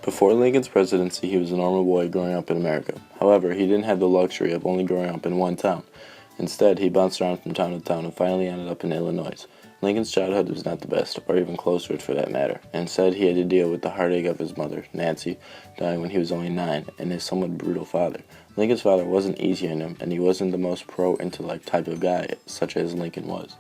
Before Lincoln's presidency, he was a normal boy growing up in America. However, he didn't have the luxury of only growing up in one town. Instead, he bounced around from town to town and finally ended up in Illinois. Lincoln's childhood was not the best, or even close to it for that matter. Instead, he had to deal with the heartache of his mother, Nancy, dying when he was only 9, and his somewhat brutal father. Lincoln's father wasn't easy on him, and he wasn't the most pro-intellect type of guy, such as Lincoln was.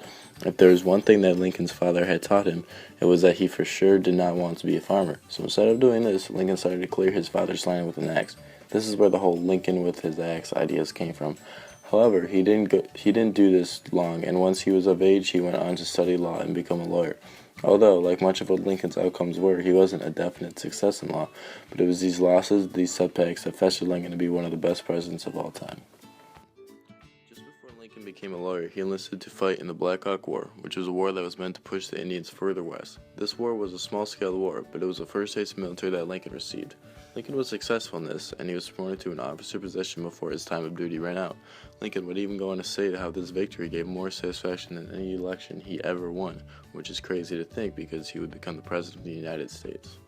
If there was one thing that Lincoln's father had taught him, it was that he for sure did not want to be a farmer. So instead of doing this, Lincoln started to clear his father's land with an axe. This is where the whole Lincoln with his axe ideas came from. However, he didn't do this long, and once he was of age, he went on to study law and become a lawyer. Although, like much of what Lincoln's outcomes were, he wasn't a definite success in law, but it was these losses, these setbacks, that fetched Lincoln to be one of the best presidents of all time. Just before Lincoln became a lawyer, he enlisted to fight in the Black Hawk War, which was a war that was meant to push the Indians further west. This war was a small-scale war, but it was the first taste of military that Lincoln received. Lincoln was successful in this, and he was promoted to an officer position before his time of duty ran out. Lincoln would even go on to say how this victory gave more satisfaction than any election he ever won, which is crazy to think because he would become the President of the United States.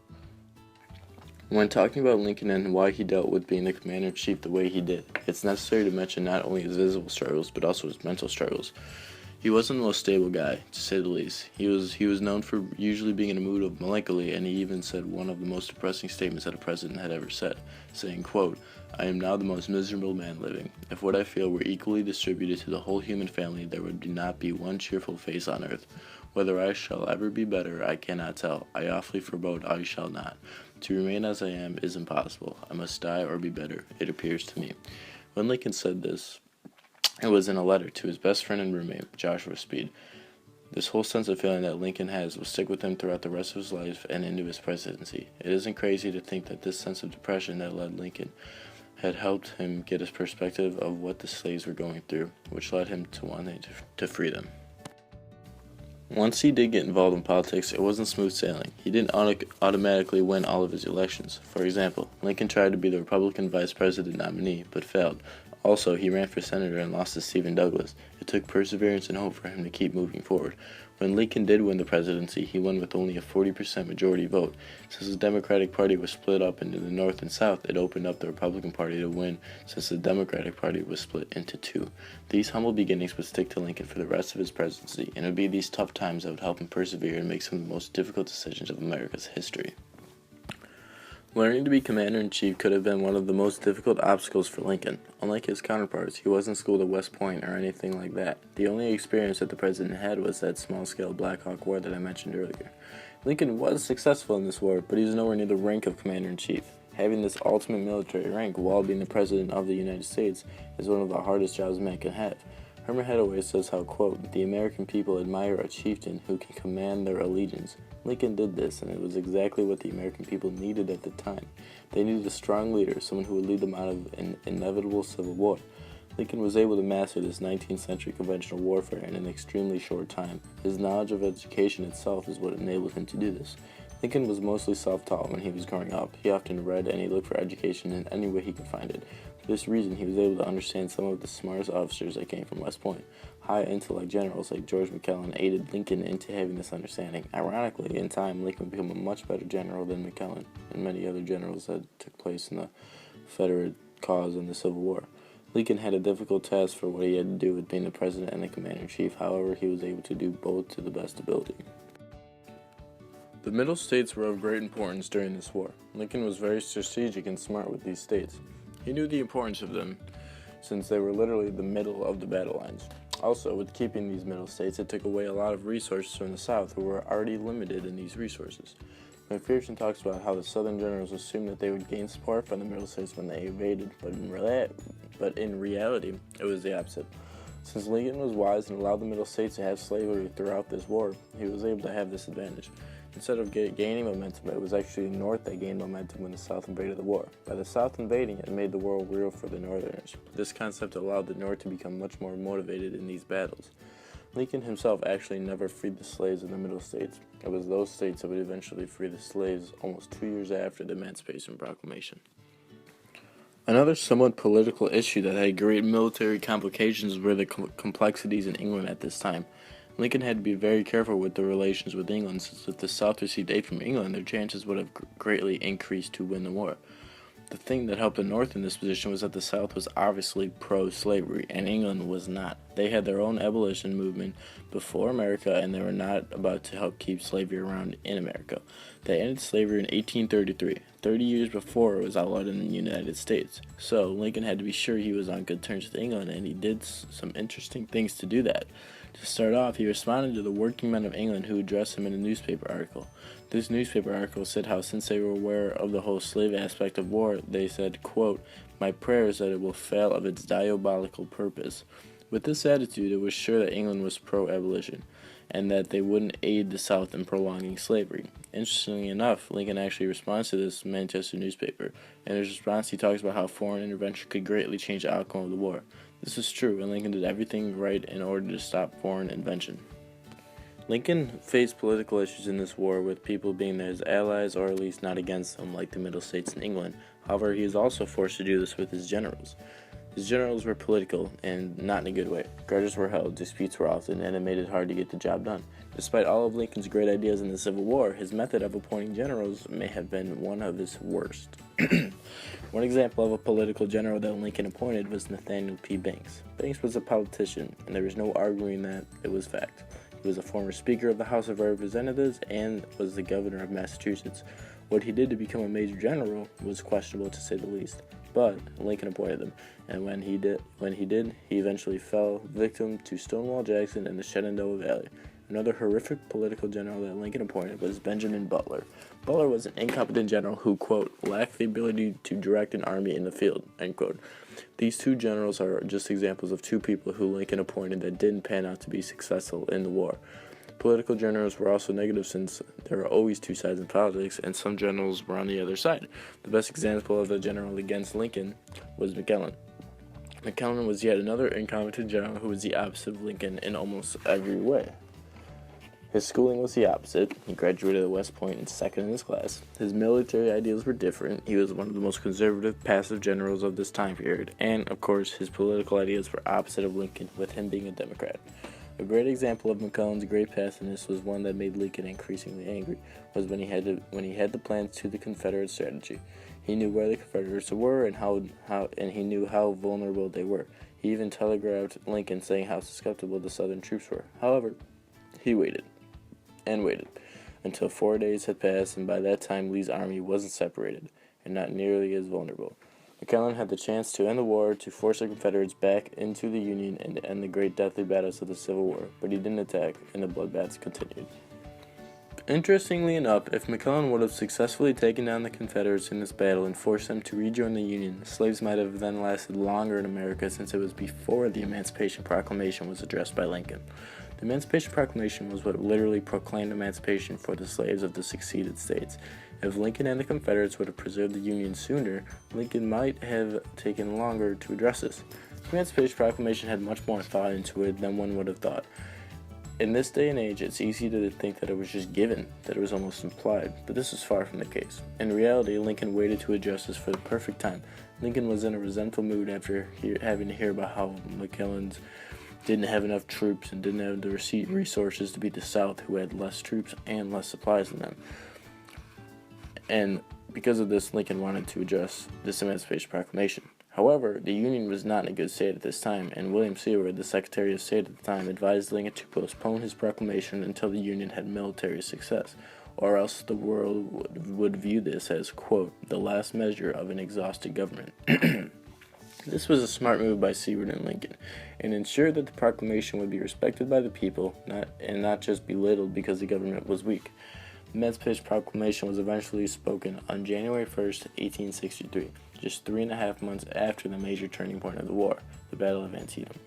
When talking about Lincoln and why he dealt with being the commander-in-chief the way he did, it's necessary to mention not only his visible struggles, but also his mental struggles. He wasn't the most stable guy, to say the least. He was known for usually being in a mood of melancholy, and he even said one of the most depressing statements that a president had ever said, saying, quote, "I am now the most miserable man living. If what I feel were equally distributed to the whole human family, there would not be one cheerful face on earth. Whether I shall ever be better, I cannot tell. I awfully forebode I shall not. To remain as I am is impossible. I must die or be better, it appears to me." When Lincoln said this, it was in a letter to his best friend and roommate, Joshua Speed. This whole sense of feeling that Lincoln has will stick with him throughout the rest of his life and into his presidency. It isn't crazy to think that this sense of depression that led Lincoln had helped him get his perspective of what the slaves were going through, which led him to wanting to free them. Once he did get involved in politics, it wasn't smooth sailing. He didn't automatically win all of his elections. For example, Lincoln tried to be the Republican vice president nominee, but failed. Also, he ran for senator and lost to Stephen Douglas. It took perseverance and hope for him to keep moving forward. When Lincoln did win the presidency, he won with only a 40% majority vote. Since the Democratic Party was split up into the North and South, it opened up the Republican Party to win since the Democratic Party was split into two. These humble beginnings would stick to Lincoln for the rest of his presidency, and it would be these tough times that would help him persevere and make some of the most difficult decisions of America's history. Learning to be commander-in-chief could have been one of the most difficult obstacles for Lincoln. Unlike his counterparts, he wasn't schooled at West Point or anything like that. The only experience that the president had was that small-scale Black Hawk War that I mentioned earlier. Lincoln was successful in this war, but he was nowhere near the rank of commander-in-chief. Having this ultimate military rank while being the president of the United States is one of the hardest jobs a man can have. Herman Hathaway says how, quote, "The American people admire a chieftain who can command their allegiance." Lincoln did this, and it was exactly what the American people needed at the time. They needed a strong leader, someone who would lead them out of an inevitable civil war. Lincoln was able to master this 19th century conventional warfare in an extremely short time. His knowledge of education itself is what enabled him to do this. Lincoln was mostly self-taught when he was growing up. He often read and he looked for education in any way he could find it. For this reason, he was able to understand some of the smartest officers that came from West Point. High intellect generals like George McClellan aided Lincoln into having this understanding. Ironically, in time, Lincoln became a much better general than McClellan and many other generals that took place in the Confederate cause in the Civil War. Lincoln had a difficult task for what he had to do with being the president and the commander-in-chief. However, he was able to do both to the best ability. The Middle States were of great importance during this war. Lincoln was very strategic and smart with these states. He knew the importance of them since they were literally the middle of the battle lines. Also, with keeping these middle states, it took away a lot of resources from the South who were already limited in these resources. McPherson talks about how the Southern generals assumed that they would gain support from the middle states when they invaded, but in reality, it was the opposite. Since Lincoln was wise and allowed the middle states to have slavery throughout this war, he was able to have this advantage. Instead of gaining momentum, it was actually the North that gained momentum when the South invaded the war. By the South invading, it made the war real for the Northerners. This concept allowed the North to become much more motivated in these battles. Lincoln himself actually never freed the slaves in the Middle States. It was those states that would eventually free the slaves almost 2 years after the Emancipation Proclamation. Another somewhat political issue that had great military complications were the complexities in England at this time. Lincoln had to be very careful with the relations with England, since if the South received aid from England, their chances would have greatly increased to win the war. The thing that helped the North in this position was that the South was obviously pro-slavery, and England was not. They had their own abolition movement before America, and they were not about to help keep slavery around in America. They ended slavery in 1833, 30 years before it was outlawed in the United States. So Lincoln had to be sure he was on good terms with England, and he did some interesting things to do that. To start off, he responded to the working men of England who addressed him in a newspaper article. This newspaper article said how, since they were aware of the whole slave aspect of war, they said, quote, "My prayer is that it will fail of its diabolical purpose." With this attitude, it was sure that England was pro-abolition, and that they wouldn't aid the South in prolonging slavery. Interestingly enough, Lincoln actually responds to this Manchester newspaper. In his response, he talks about how foreign intervention could greatly change the outcome of the war. This is true, and Lincoln did everything right in order to stop foreign invention. Lincoln faced political issues in this war with people being his allies, or at least not against them, like the Middle States and England. However, he was also forced to do this with his generals. His generals were political, and not in a good way. Grudges were held, disputes were often, and it made it hard to get the job done. Despite all of Lincoln's great ideas in the Civil War, his method of appointing generals may have been one of his worst. One example of a political general that Lincoln appointed was Nathaniel P. Banks. Banks was a politician, and there was no arguing that it was fact. He was a former Speaker of the House of Representatives and was the governor of Massachusetts. What he did to become a major general was questionable, to say the least, but Lincoln appointed him, and when he did, he eventually fell victim to Stonewall Jackson in the Shenandoah Valley. Another horrific political general that Lincoln appointed was Benjamin Butler. Butler was an incompetent general who, quote, lacked the ability to direct an army in the field, end quote. These two generals are just examples of two people who Lincoln appointed that didn't pan out to be successful in the war. Political generals were also negative, since there are always two sides in politics, and some generals were on the other side. The best example of a general against Lincoln was McClellan. McClellan was yet another incompetent general who was the opposite of Lincoln in almost every way. His schooling was the opposite. He graduated at West Point and second in his class. His military ideals were different. He was one of the most conservative, passive generals of this time period. And, of course, his political ideas were opposite of Lincoln, with him being a Democrat. A great example of McClellan's great passiveness was one that made Lincoln increasingly angry, was when he had the plans to the Confederate strategy. He knew where the Confederates were and he knew how vulnerable they were. He even telegraphed Lincoln saying how susceptible the Southern troops were. However, he waited and waited until 4 days had passed, and by that time Lee's army wasn't separated and not nearly as vulnerable. McClellan had the chance to end the war, to force the Confederates back into the Union, and to end the great deathly battles of the Civil War, but he didn't attack, and the bloodbaths continued. Interestingly enough, if McClellan would have successfully taken down the Confederates in this battle and forced them to rejoin the Union, slaves might have then lasted longer in America, since it was before the Emancipation Proclamation was addressed by Lincoln. The Emancipation Proclamation was what literally proclaimed emancipation for the slaves of the seceded states. If Lincoln and the Confederates would have preserved the Union sooner, Lincoln might have taken longer to address this. The Emancipation Proclamation had much more thought into it than one would have thought. In this day and age, it's easy to think that it was just given, that it was almost implied, but this is far from the case. In reality, Lincoln waited to address this for the perfect time. Lincoln was in a resentful mood after having to hear about how McClellan's didn't have enough troops and didn't have the resources to beat the South, who had less troops and less supplies than them. And because of this, Lincoln wanted to address this Emancipation Proclamation. However, the Union was not in a good state at this time, and William Seward, the Secretary of State at the time, advised Lincoln to postpone his proclamation until the Union had military success, or else the world would view this as, quote, the last measure of an exhausted government. This was a smart move by Seward and Lincoln, and ensured that the proclamation would be respected by the people, not just belittled because the government was weak. The Emancipation Proclamation was eventually spoken on January 1st, 1863, just 3.5 months after the major turning point of the war, the Battle of Antietam.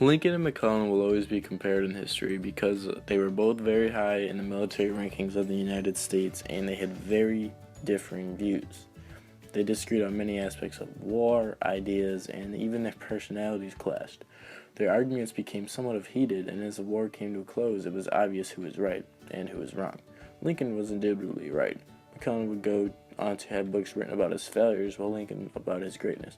Lincoln and McClellan will always be compared in history because they were both very high in the military rankings of the United States, and they had very differing views. They disagreed on many aspects of war, ideas, and even their personalities clashed. Their arguments became somewhat heated, and as the war came to a close, it was obvious who was right and who was wrong. Lincoln was indubitably right. McClellan would go on to have books written about his failures, while Lincoln about his greatness.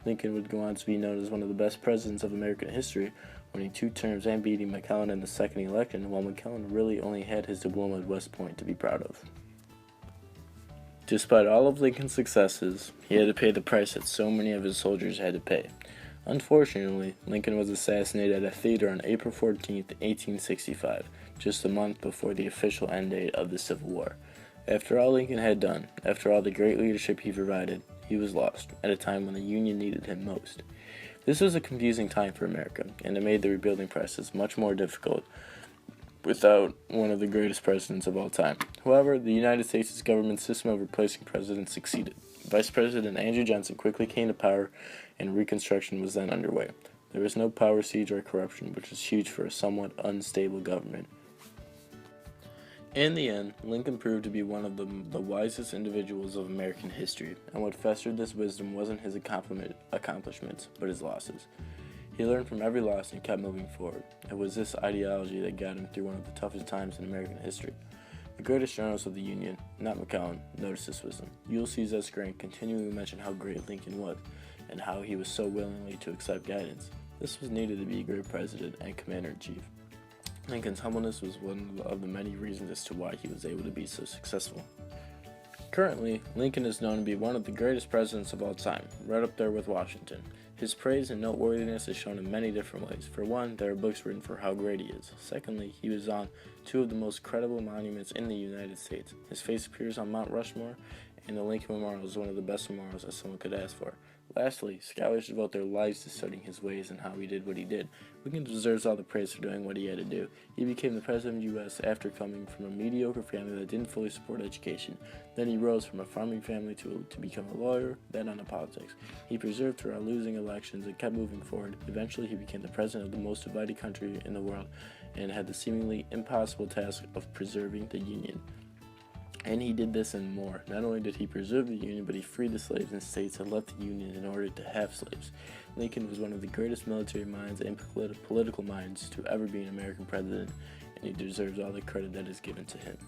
Lincoln would go on to be known as one of the best presidents of American history, winning 2 terms and beating McClellan in the second election, while McClellan really only had his diploma at West Point to be proud of. Despite all of Lincoln's successes, he had to pay the price that so many of his soldiers had to pay. Unfortunately, Lincoln was assassinated at a theater on April 14, 1865, just a month before the official end date of the Civil War. After all Lincoln had done, after all the great leadership he provided, he was lost, at a time when the Union needed him most. This was a confusing time for America, and it made the rebuilding process much more difficult without one of the greatest presidents of all time. However, the United States' government system of replacing presidents succeeded. Vice President Andrew Johnson quickly came to power, and Reconstruction was then underway. There was no power siege or corruption, which was huge for a somewhat unstable government. In the end, Lincoln proved to be one of the wisest individuals of American history, and what festered this wisdom wasn't his accomplishments, but his losses. He learned from every loss and kept moving forward. It was this ideology that got him through one of the toughest times in American history. The greatest journalist of the Union, not McClellan, noticed this wisdom. Ulysses S. Grant continually mentioned how great Lincoln was, and how he was so willingly to accept guidance. This was needed to be a great president and commander-in-chief. Lincoln's humbleness was one of the many reasons as to why he was able to be so successful. Currently, Lincoln is known to be one of the greatest presidents of all time, right up there with Washington. His praise and noteworthiness is shown in many different ways. For one, there are books written for how great he is. Secondly, he was on 2 of the most credible monuments in the United States. His face appears on Mount Rushmore, and the Lincoln Memorial is one of the best memorials that someone could ask for. Lastly, scholars devote their lives to studying his ways and how he did what he did. Lincoln deserves all the praise for doing what he had to do. He became the president of the U.S. after coming from a mediocre family that didn't fully support education. Then he rose from a farming family to become a lawyer, then onto politics. He persevered throughout losing elections and kept moving forward. Eventually, he became the president of the most divided country in the world and had the seemingly impossible task of preserving the Union. And he did this and more. Not only did he preserve the Union, but he freed the slaves in states that left the Union in order to have slaves. Lincoln was one of the greatest military minds and political minds to ever be an American president, and he deserves all the credit that is given to him.